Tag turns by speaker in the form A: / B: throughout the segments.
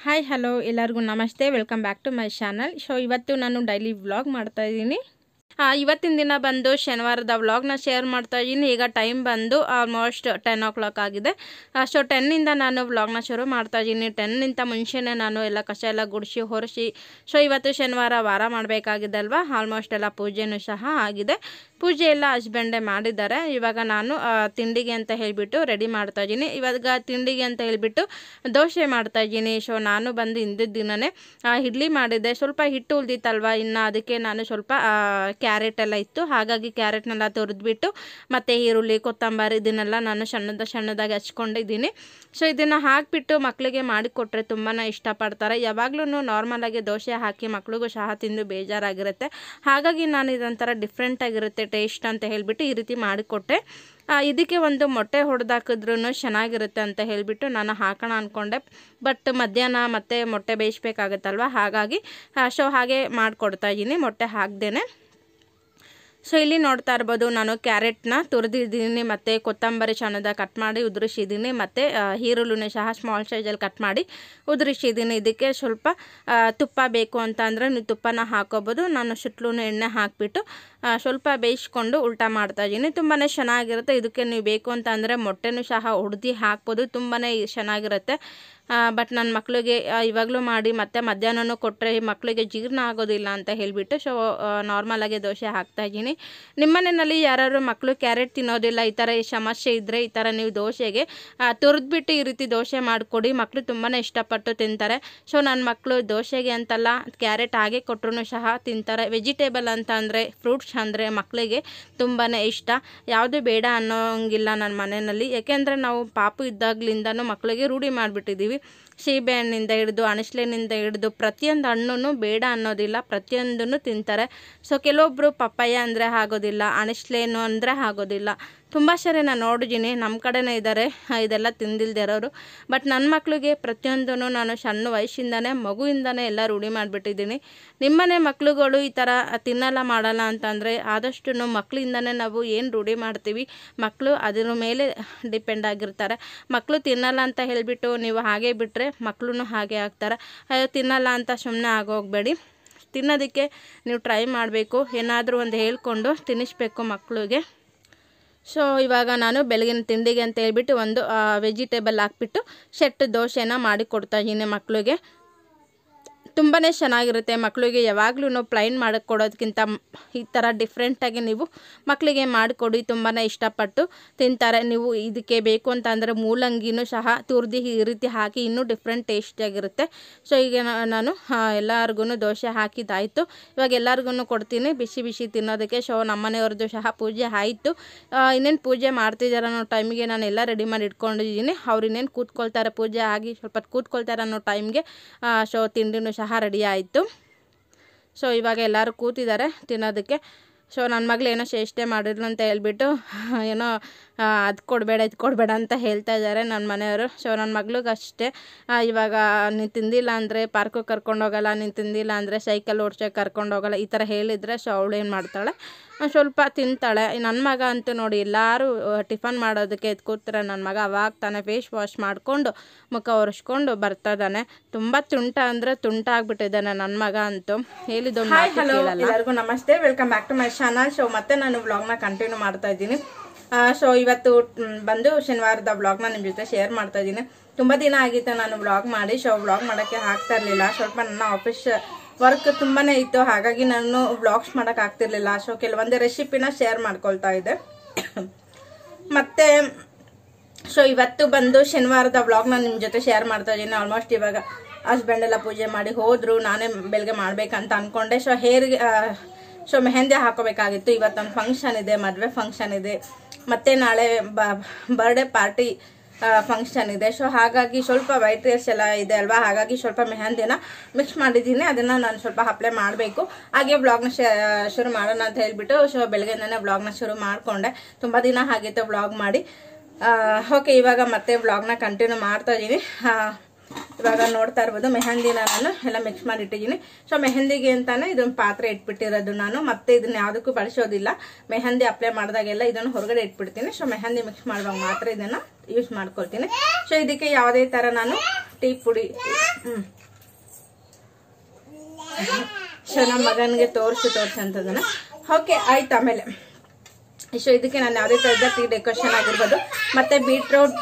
A: Hi hello ಎಲ್ಲರಿಗೂ ನಮಸ್ತೆ, welcome back to my channel. So ಇವತ್ತು ನಾನು ಡೈಲಿ ವ್ಲಾಗ್ ಮಾಡ್ತಾ ಇದ್ದೀನಿ. ಇವತ್ತಿನ ದಿನ ಬಂದು ಶನಿವಾರದ ವ್ಲಾಗ್ನ ಶೇರ್ ಮಾಡ್ತಾ ಇದ್ದೀನಿ. ಈಗ ಟೈಮ್ ಬಂದು ಆಲ್ಮೋಸ್ಟ್ 10 o'clock ಆಗಿದೆ. ಸೊ 10 ನಾನು ವ್ಲಾಗ್ನ ಶುರು ಮಾಡ್ತಾ ಇದ್ದೀನಿ. 10 ಮುಂಚೆನೇ ನಾನು ಎಲ್ಲ ಕಸ ಎಲ್ಲ ಗುಡಿಸಿ ಹೊರಿಸಿ, ಸೊ ಇವತ್ತು ಶನಿವಾರ ವಾರ ಮಾಡಬೇಕಾಗಿದೆ ಅಲ್ವಾ. ಆಲ್ಮೋಸ್ಟ್ ಎಲ್ಲ ಪೂಜೆನೂ ಸಹ ಆಗಿದೆ. ಪೂಜೆ ಎಲ್ಲ ಹಸ್ಬೆಂಡೇ ಮಾಡಿದ್ದಾರೆ. ಇವಾಗ ನಾನು ತಿಂಡಿಗೆ ಅಂತ ಹೇಳಿಬಿಟ್ಟು ರೆಡಿ ಮಾಡ್ತಾ ಇದ್ದೀನಿ. ಇವಾಗ ತಿಂಡಿಗೆ ಅಂತ ಹೇಳಿಬಿಟ್ಟು ದೋಸೆ ಮಾಡ್ತಾ ಇದ್ದೀನಿ. ಸೊ ನಾನು ಬಂದು ಹಿಂದಿನ ದಿನವೇ ಇಡ್ಲಿ ಮಾಡಿದ್ದೆ. ಸ್ವಲ್ಪ ಹಿಟ್ಟು ಉಳಿದಿತ್ತಲ್ವ, ಇನ್ನು ಅದಕ್ಕೆ ನಾನು ಸ್ವಲ್ಪ ಕ್ಯಾರೆಟ್ ಎಲ್ಲ ಇತ್ತು, ಹಾಗಾಗಿ ಕ್ಯಾರೆಟ್ನೆಲ್ಲ ತುರಿದ್ಬಿಟ್ಟು ಮತ್ತು ಈರುಳ್ಳಿ ಕೊತ್ತಂಬರಿ ಇದನ್ನೆಲ್ಲ ನಾನು ಸಣ್ಣದಾಗಿ ಹಚ್ಕೊಂಡಿದ್ದೀನಿ. ಸೊ ಇದನ್ನು ಹಾಕಿಬಿಟ್ಟು ಮಕ್ಕಳಿಗೆ ಮಾಡಿಕೊಟ್ರೆ ತುಂಬಾ ಇಷ್ಟಪಡ್ತಾರೆ. ಯಾವಾಗಲೂ ನಾರ್ಮಲಾಗಿ ದೋಸೆ ಹಾಕಿ ಮಕ್ಳಿಗೂ ಸಹ ತಿಂದು ಬೇಜಾರಾಗಿರುತ್ತೆ. ಹಾಗಾಗಿ ನಾನು ಇದೊಂಥರ ಡಿಫ್ರೆಂಟಾಗಿರುತ್ತೆ ಟೇಸ್ಟ್ ಅಂತ ಹೇಳಿಬಿಟ್ಟು ಈ ರೀತಿ ಮಾಡಿಕೊಟ್ಟೆ. ಇದಕ್ಕೆ ಒಂದು ಮೊಟ್ಟೆ ಹೊಡೆದಾಕಿದ್ರೂ ಚೆನ್ನಾಗಿರುತ್ತೆ ಅಂತ ಹೇಳಿಬಿಟ್ಟು ನಾನು ಹಾಕೋಣ ಅಂದ್ಕೊಂಡೆ. ಬಟ್ ಮಧ್ಯಾಹ್ನ ಮತ್ತೆ ಮೊಟ್ಟೆ ಬೇಯಿಸ್ಬೇಕಾಗತ್ತಲ್ವ, ಹಾಗಾಗಿ ಸೊ ಹಾಗೆ ಮಾಡಿಕೊಡ್ತಾಯಿದ್ದೀನಿ ಮೊಟ್ಟೆ ಹಾಕ್ದೇನೆ. ಸೊ ಇಲ್ಲಿ ನೋಡ್ತಾ ಇರ್ಬೋದು, ನಾನು ಕ್ಯಾರೆಟ್ನ ತುರಿದಿದ್ದೀನಿ ಮತ್ತು ಕೊತ್ತಂಬರಿ ಸಣ್ಣದಾಗಿ ಕಟ್ ಮಾಡಿ ಉದುರಿಸಿದ್ದೀನಿ ಮತ್ತು ಈರುಳ್ಳಿನೂ ಸಹ ಸ್ಮಾಲ್ ಸೈಜಲ್ಲಿ ಕಟ್ ಮಾಡಿ ಉದುರಿಸಿದ್ದೀನಿ. ಇದಕ್ಕೆ ಸ್ವಲ್ಪ ತುಪ್ಪ ಬೇಕು ಅಂತ ಅಂದರೆ ನೀವು ತುಪ್ಪನ ಹಾಕೋಬೋದು. ನಾನು ಸುತ್ತಲೂ ಎಣ್ಣೆ ಹಾಕಿಬಿಟ್ಟು ಸ್ವಲ್ಪ ಬೇಯಿಸ್ಕೊಂಡು ಉಲ್ಟಾ ಮಾಡ್ತಾಯಿದ್ದೀನಿ. ತುಂಬಾ ಚೆನ್ನಾಗಿರುತ್ತೆ. ಇದಕ್ಕೆ ನೀವು ಬೇಕು ಅಂತ ಅಂದರೆ ಮೊಟ್ಟೆನೂ ಸಹ ಹೊಡೆದು ಹಾಕ್ಬೋದು, ತುಂಬಾ ಚೆನ್ನಾಗಿರುತ್ತೆ. ಬಟ್ ನನ್ನ ಮಕ್ಕಳಿಗೆ ಇವಾಗಲೂ ಮಾಡಿ ಮತ್ತು ಮಧ್ಯಾಹ್ನನೂ ಕೊಟ್ಟರೆ ಮಕ್ಕಳಿಗೆ ಜೀರ್ಣ ಆಗೋದಿಲ್ಲ ಅಂತ ಹೇಳಿಬಿಟ್ಟು ಸೊ ನಾರ್ಮಲಾಗಿ ದೋಸೆ ಹಾಕ್ತಾಯಿದ್ದೀನಿ. ನಿಮ್ಮ ಮನೆಯಲ್ಲಿ ಯಾರು ಮಕ್ಕಳು ಕ್ಯಾರೆಟ್ ತಿನ್ನೋದಿಲ್ಲ, ಈ ಥರ ಸಮಸ್ಯೆ ಇದ್ದರೆ ಈ ಥರ ನೀವು ದೋಸೆಗೆ ತುರಿದ್ಬಿಟ್ಟು ಈ ರೀತಿ ದೋಸೆ ಮಾಡಿಕೊಡಿ, ಮಕ್ಕಳು ತುಂಬಾ ಇಷ್ಟಪಟ್ಟು ತಿಂತಾರೆ. ಸೊ ನನ್ನ ಮಕ್ಕಳು ದೋಸೆಗೆ ಅಂತಲ್ಲ, ಕ್ಯಾರೆಟ್ ಹಾಗೆ ಕೊಟ್ಟರು ಸಹ ತಿಂತಾರೆ. ವೆಜಿಟೇಬಲ್ ಅಂತ ಅಂದರೆ ಫ್ರೂಟ್ಸ್ ಅಂದರೆ ಮಕ್ಕಳಿಗೆ ತುಂಬಾ ಇಷ್ಟ. ಯಾವುದು ಬೇಡ ಅನ್ನೋಂಗಿಲ್ಲ ನನ್ನ ಮನೆಯಲ್ಲಿ. ಯಾಕೆಂದರೆ ನಾವು ಪಾಪು ಇದ್ದಾಗಲಿಂದನೂ ಮಕ್ಕಳಿಗೆ ರೂಢಿ ಮಾಡಿಬಿಟ್ಟಿದ್ದೀವಿ. ಸೀಬೆ ಹಣ್ಣಿಂದ ಹಿಡಿದು ಅಣಸ್ಲೆನಿಂದ ಹಿಡಿದು ಪ್ರತಿಯೊಂದು ಹಣ್ಣು ಬೇಡ ಅನ್ನೋದಿಲ್ಲ, ಪ್ರತಿಯೊಂದನ್ನು ತಿಂತಾರೆ. ಸೊ ಕೆಲವೊಬ್ಬರು ಪಪ್ಪಾಯ ಅಂದರೆ ಆಗೋದಿಲ್ಲ, ಅಣಸ್ಲೇನು ಅಂದರೆ ಆಗೋದಿಲ್ಲ. ತುಂಬ ಸರಿ ನಾನು ನೋಡಿದ್ದೀನಿ, ನಮ್ಮ ಕಡೆನೇ ಇದ್ದಾರೆ ಇದೆಲ್ಲ ತಿಂದಿಲ್ದೇ ಇರೋರು. ಬಟ್ ನನ್ನ ಮಕ್ಕಳಿಗೆ ಪ್ರತಿಯೊಂದೂ ನಾನು ಸಣ್ಣ ವಯಸ್ಸಿಂದನೇ ಮಗುವಿಂದನೇ ಎಲ್ಲ ರೂಢಿ ಮಾಡಿಬಿಟ್ಟಿದ್ದೀನಿ. ನಿಮ್ಮನೆ ಮಕ್ಳುಗಳು ಈ ಥರ ತಿನ್ನಲ್ಲ ಮಾಡಲ್ಲ ಅಂತಂದರೆ ಆದಷ್ಟು ಮಕ್ಕಳಿಂದನೇ ನಾವು ಏನು ರೂಢಿ ಮಾಡ್ತೀವಿ, ಮಕ್ಕಳು ಅದರ ಮೇಲೆ ಡಿಪೆಂಡ್ ಆಗಿರ್ತಾರೆ. ಮಕ್ಕಳು ತಿನ್ನಲ್ಲ ಅಂತ ಹೇಳಿಬಿಟ್ಟು ನೀವು ಹಾಗೆ ಬಿಟ್ಟರೆ ಮಕ್ಕಳು ಹಾಗೆ ಆಗ್ತಾರೆ. ಅಯ್ಯೋ ತಿನ್ನಲ್ಲ ಅಂತ ಸುಮ್ಮನೆ ಆಗೋಗಬೇಡಿ, ತಿನ್ನೋದಕ್ಕೆ ನೀವು ಟ್ರೈ ಮಾಡಬೇಕು. ಏನಾದರೂ ಒಂದು ಹೇಳ್ಕೊಂಡು ತಿನ್ನಿಸ್ಬೇಕು ಮಕ್ಕಳಿಗೆ. ಸೊ ಇವಾಗ ನಾನು ಬೆಳಗಿನ ತಿಂಡಿಗೆ ಅಂತ ಹೇಳ್ಬಿಟ್ಟು ಒಂದು ವೆಜಿಟೇಬಲ್ ಹಾಕ್ಬಿಟ್ಟು ಸೆಟ್ ದೋಸೆನ ಮಾಡಿ ಕೊಡ್ತಾಯಿದ್ದೀನಿ ಮಕ್ಕಳಿಗೆ. ತುಂಬಾ ಚೆನ್ನಾಗಿರುತ್ತೆ. ಮಕ್ಕಳಿಗೆ ಯಾವಾಗಲೂ ಪ್ಲೈನ್ ಮಾಡಿಕೊಡೋದಕ್ಕಿಂತ ಈ ಥರ ಡಿಫ್ರೆಂಟಾಗಿ ನೀವು ಮಕ್ಕಳಿಗೆ ಮಾಡಿಕೊಡಿ, ತುಂಬಾ ಇಷ್ಟಪಟ್ಟು ತಿಂತಾರೆ. ನೀವು ಇದಕ್ಕೆ ಬೇಕು ಅಂತ ಅಂದರೆ ಮೂಲಂಗಿನೂ ಸಹ ತುರಿದು ಈ ರೀತಿ ಹಾಕಿ ಇನ್ನೂ ಡಿಫ್ರೆಂಟ್ ಟೇಸ್ಟಿಯಾಗಿರುತ್ತೆ. ಸೊ ಈಗ ನಾನು ಎಲ್ಲರಿಗೂ ದೋಸೆ ಹಾಕಿದ್ದಾಯಿತು. ಇವಾಗ ಎಲ್ಲರಿಗೂ ಕೊಡ್ತೀನಿ ಬಿಸಿ ಬಿಸಿ ತಿನ್ನೋದಕ್ಕೆ. ಸೊ ನಮ್ಮನೆಯವ್ರದ್ದು ಸಹ ಪೂಜೆ ಆಯಿತು. ಇನ್ನೇನು ಪೂಜೆ ಮಾಡ್ತಿದ್ದಾರೆ ಅನ್ನೋ ಟೈಮಿಗೆ ನಾನು ಎಲ್ಲ ರೆಡಿ ಮಾಡಿ ಇಟ್ಕೊಂಡಿದ್ದೀನಿ. ಅವ್ರು ಇನ್ನೇನು ಕೂತ್ಕೊಳ್ತಾರೆ, ಪೂಜೆ ಆಗಿ ಸ್ವಲ್ಪ ಕೂತ್ಕೊಳ್ತಾರೆ ಅನ್ನೋ ಟೈಮ್ಗೆ ಸೊ ತಿಂಡಿನೂ ಸಹ ರೆಡಿ ಆಯಿತು. ಸೊ ಇವಾಗ ಎಲ್ಲರೂ ಕೂತಿದ್ದಾರೆ ತಿನ್ನೋದಕ್ಕೆ. ಸೊ ನನ್ನ ಮಗಳು ಏನೋ ಚೇಷ್ಟೆ ಮಾಡಿದ್ಲು ಅಂತ ಹೇಳ್ಬಿಟ್ಟು ಏನೋ ಅದು ಕೊಡಬೇಡ ಇದು ಕೊಡಬೇಡ ಅಂತ ಹೇಳ್ತಾ ಇದ್ದಾರೆ ನನ್ನ ಮನೆಯವರು. ಸೊ ನನ್ನ ಮಗಳಿಗೂ ಅಷ್ಟೇ, ಇವಾಗ ನೀನು ತಿಂದಿಲ್ಲ ಅಂದರೆ ಪಾರ್ಕಿಗೆ ಕರ್ಕೊಂಡೋಗಲ್ಲ, ನೀನು ತಿಂದಿಲ್ಲ ಅಂದರೆ ಸೈಕಲ್ ಓಡ್ಸೋಕೆ ಕರ್ಕೊಂಡೋಗಲ್ಲ, ಈ ಥರ ಹೇಳಿದರೆ ಸೊ ಅವಳು ಏನು ಮಾಡ್ತಾಳೆ, ಸ್ವಲ್ಪ ತಿಂತಾಳೆ. ನನ್ನ ಮಗ ಅಂತೂ ನೋಡಿ ಎಲ್ಲರೂ ಟಿಫನ್ ಮಾಡೋದಕ್ಕೆ ಎದ್ದು ಕೂತ್ರೆ ನನ್ನ ಮಗ ಅವಾಗ ತಾನೇ ಫೇಸ್ ವಾಶ್ ಮಾಡಿಕೊಂಡು ಮುಖ ಒರೆಸ್ಕೊಂಡು ಬರ್ತಾಯಿದ್ದಾನೆ. ತುಂಬ ತುಂಟ ಅಂದರೆ ತುಂಟ ಆಗಿಬಿಟ್ಟಿದ್ದಾನೆ ನನ್ನ ಮಗ ಅಂತೂ, ಹೇಳಿದ್ದು. ಎಲ್ಲರಿಗೂ ನಮಸ್ತೆ, welcome back to my channel. So ಮತ್ತೆ ನಾನು ವ್ಲಾಗ್ನ ಕಂಟಿನ್ಯೂ ಮಾಡ್ತಾ ಇದ್ದೀನಿ. ಸೊ ಇವತ್ತು ಬಂದು ಶನಿವಾರದ ವ್ಲಾಗ್ನ ನಿಮ್ಮ ಜೊತೆ ಶೇರ್ ಮಾಡ್ತಾ ಇದ್ದೀನಿ. ತುಂಬ ದಿನ ಆಗಿತ್ತು ನಾನು ವ್ಲಾಗ್ ಮಾಡಿ. ಸೊ ವ್ಲಾಗ್ ಮಾಡೋಕ್ಕೆ ಆಗ್ತಾ ಇರಲಿಲ್ಲ, ಸ್ವಲ್ಪ ನನ್ನ ಆಫೀಸ್ ವರ್ಕ್ ತುಂಬಾ ಇತ್ತು, ಹಾಗಾಗಿ ನಾನು ವ್ಲಾಗ್ಸ್ ಮಾಡೋಕ್ಕೆ ಆಗ್ತಿರ್ಲಿಲ್ಲ. ಸೊ ಕೆಲವೊಂದು ರೆಸಿಪಿನ ಶೇರ್ ಮಾಡ್ಕೊಳ್ತಾ ಇದ್ದೆ. ಮತ್ತು ಸೊ ಇವತ್ತು ಬಂದು ಶನಿವಾರದ ವ್ಲಾಗ್ನ ನಿಮ್ಮ ಜೊತೆ ಶೇರ್ ಮಾಡ್ತಾ ಇದ್ದೀನಿ. ಆಲ್ಮೋಸ್ಟ್ ಇವಾಗ ಹಸ್ಬೆಂಡ್ ಎಲ್ಲ ಪೂಜೆ ಮಾಡಿ ಹೋದರು, ನಾನೇ ಬೆಳಗ್ಗೆ ಮಾಡಬೇಕಂತ ಅಂದ್ಕೊಂಡೆ. ಸೊ ಹೇರಿಗೆ ಸೊ ಮೆಹಂದಿ ಹಾಕೋಬೇಕಾಗಿತ್ತು. ಇವತ್ತೊಂದು ಫಂಕ್ಷನ್ ಇದೆ, ಮದುವೆ ಫಂಕ್ಷನ್ ಇದೆ, ಮತ್ತು ನಾಳೆ ಬರ್ಡೇ ಪಾರ್ಟಿ ಫಂಕ್ಷನ್ ಇದೆ. ಸೊ ಹಾಗಾಗಿ ಸ್ವಲ್ಪ ವೈಟ್ ರೇಸ್ ಎಲ್ಲ ಇದೆ ಅಲ್ವಾ, ಹಾಗಾಗಿ ಸ್ವಲ್ಪ ಮೆಹಂದಿನ ಮಿಕ್ಸ್ ಮಾಡಿದ್ದೀನಿ, ಅದನ್ನು ನಾನು ಸ್ವಲ್ಪ ಅಪ್ಲೈ ಮಾಡಬೇಕು. ಹಾಗೆ ವ್ಲಾಗ್ನ ಶುರು ಮಾಡೋಣ ಅಂತ ಹೇಳಿಬಿಟ್ಟು ಸೊ ಬೆಳಗ್ಗೆನೇ ವ್ಲಾಗ್ನ ಶುರು ಮಾಡಿಕೊಂಡೆ. ತುಂಬ ದಿನ ಆಗಿತ್ತು ವ್ಲಾಗ್ ಮಾಡಿ. ಓಕೆ, ಇವಾಗ ಮತ್ತೆ ವ್ಲಾಗ್ನ ಕಂಟಿನ್ಯೂ ಮಾಡ್ತಾ ಇದ್ದೀನಿ. ಇವಾಗ ನೋಡ್ತಾ ಇರ್ಬೋದು ಮೆಹಂದಿನ ನಾನು ಎಲ್ಲ ಮಿಕ್ಸ್ ಮಾಡಿ ಇಟ್ಟಿದ್ದೀನಿ. ಸೊ ಮೆಹಂದಿಗೆ ಅಂತಾನೆ ಇದೊಂದು ಪಾತ್ರೆ ಇಟ್ಬಿಟ್ಟಿರೋದು ನಾನು. ಮತ್ತೆ ಇದನ್ನ ಯಾವುದಕ್ಕೂ ಬಳಸೋದಿಲ್ಲ. ಮೆಹಂದಿ ಅಪ್ಲೈ ಮಾಡಿದಾಗೆಲ್ಲ ಇದನ್ನು ಹೊರಗಡೆ ಇಟ್ಬಿಡ್ತೀನಿ. ಸೊ ಮೆಹಂದಿ ಮಿಕ್ಸ್ ಮಾಡುವಾಗ ಮಾತ್ರ ಇದನ್ನ ಯೂಸ್ ಮಾಡ್ಕೊಳ್ತೀನಿ. ಸೊ ಇದಕ್ಕೆ ಯಾವುದೇ ತರ ನಾನು ಟೀ ಪುಡಿ ಸೊ ನಮ್ಮ ಮಗನಿಗೆ ತೋರ್ಸಂತದನ್ನ. ಓಕೆ ಆಯ್ತು. ಆಮೇಲೆ ಸೊ ಇದಕ್ಕೆ ನಾನು ಯಾವುದೇ ಥರದ ಟೀ ಡೆಕೋರೇಷನ್ ಆಗಿರ್ಬೋದು ಮತ್ತೆ ಬೀಟ್ರೂಟ್